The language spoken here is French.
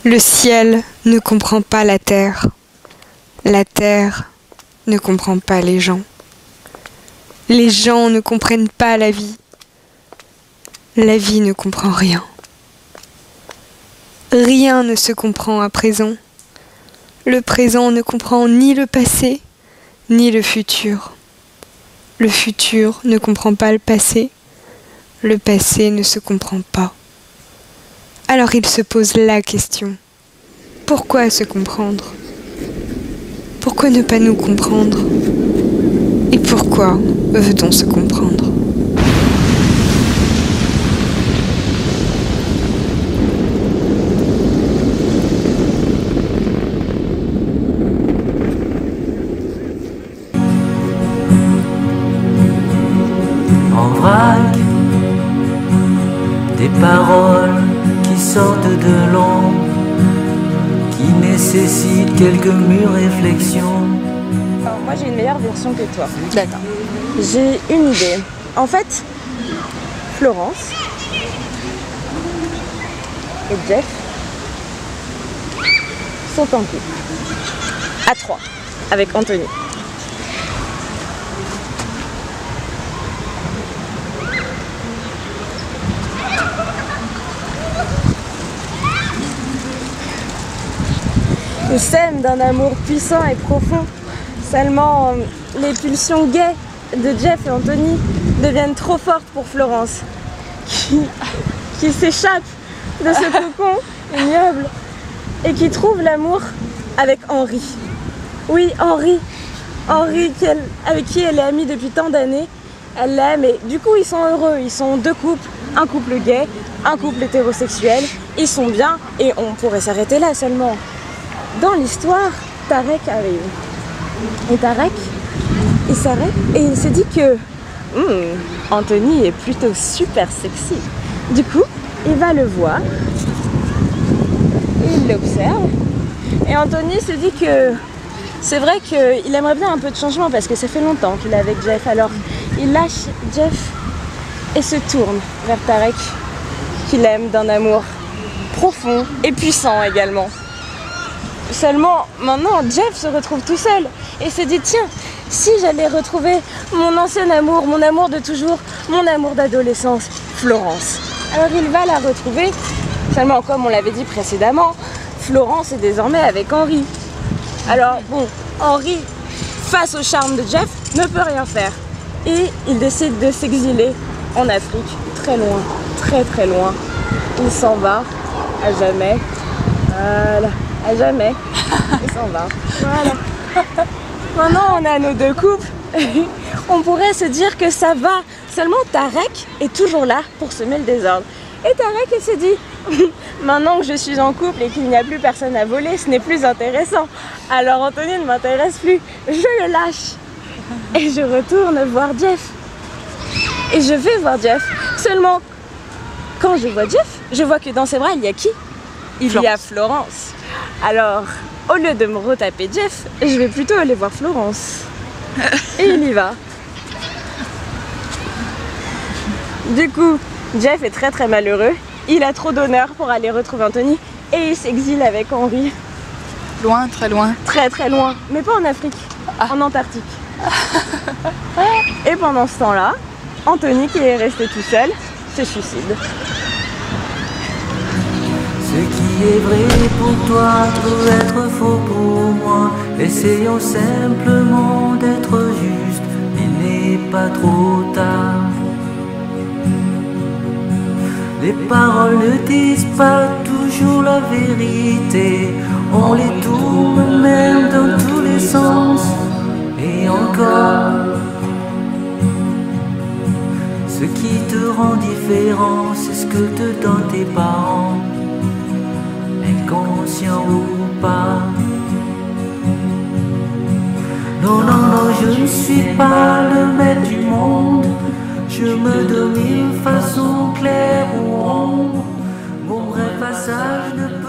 Le ciel ne comprend pas la terre ne comprend pas les gens ne comprennent pas la vie ne comprend rien. Rien ne se comprend à présent. Le présent ne comprend ni le passé, ni le futur. Le futur ne comprend pas le passé ne se comprend pas. Alors il se pose la question. Pourquoi se comprendre? Pourquoi ne pas nous comprendre? Et pourquoi veut-on se comprendre? En vrac, des paroles qui sortent de l'ombre, qui nécessitent quelques mûres réflexions. Alors moi j'ai une meilleure version que toi. D'accord. J'ai une idée. En fait, Florence et Jeff sont en couple. À 3, avec Anthony. Ils s'aiment d'un amour puissant et profond. Seulement, les pulsions gays de Jeff et Anthony deviennent trop fortes pour Florence, qui s'échappe de ce cocon ignoble et qui trouve l'amour avec Henri. Oui, Henri, avec qui elle est amie depuis tant d'années. Elle l'aime et du coup ils sont heureux. Ils sont deux couples, un couple gay, un couple hétérosexuel. Ils sont bien et on pourrait s'arrêter là seulement. Dans l'histoire, Tarek arrive. Et Tarek, il s'arrête et il se dit que Anthony est plutôt super sexy. Du coup, il va le voir, il l'observe et Anthony se dit que c'est vrai qu'il aimerait bien un peu de changement parce que ça fait longtemps qu'il est avec Jeff. Alors, il lâche Jeff et se tourne vers Tarek, qu'il aime d'un amour profond et puissant également. Seulement, maintenant, Jeff se retrouve tout seul et se dit, tiens, si j'allais retrouver mon ancien amour, mon amour de toujours, mon amour d'adolescence, Florence. Alors il va la retrouver, seulement comme on l'avait dit précédemment, Florence est désormais avec Henri. Alors bon, Henri, face au charme de Jeff, ne peut rien faire. Et il décide de s'exiler en Afrique, très loin, très très loin. Il s'en va, à jamais. Voilà. À jamais, il s'en va. Voilà. Maintenant, on a nos deux couples. On pourrait se dire que ça va. Seulement, Tarek est toujours là pour semer le désordre. Et Tarek, il se dit, maintenant que je suis en couple et qu'il n'y a plus personne à voler, ce n'est plus intéressant. Alors Anthony ne m'intéresse plus. Je le lâche. Et je retourne voir Jeff. Et je vais voir Jeff. Seulement, quand je vois Jeff, je vois que dans ses bras, il y a qui? Il y a Florence. Alors, au lieu de me retaper Jeff, je vais plutôt aller voir Florence. Et il y va. Du coup, Jeff est très très malheureux. Il a trop d'honneur pour aller retrouver Anthony. Et il s'exile avec Henri. Loin, très loin. Très très loin. Mais pas en Afrique, en Antarctique. Et pendant ce temps-là, Anthony, qui est resté tout seul, se suicide. Ce qui est vrai pour toi peut être faux pour moi. Essayons simplement d'être justes, il n'est pas trop tard. Les paroles ne disent pas toujours la vérité. On les tourne même dans tous les sens. Et encore, ce qui te rend différent, c'est ce que te donnent tes parents, inconscient ou pas. Non, non, non, je ne suis pas le maître du monde. Je me donne une façon claire ou ombre. Mon vrai passage ne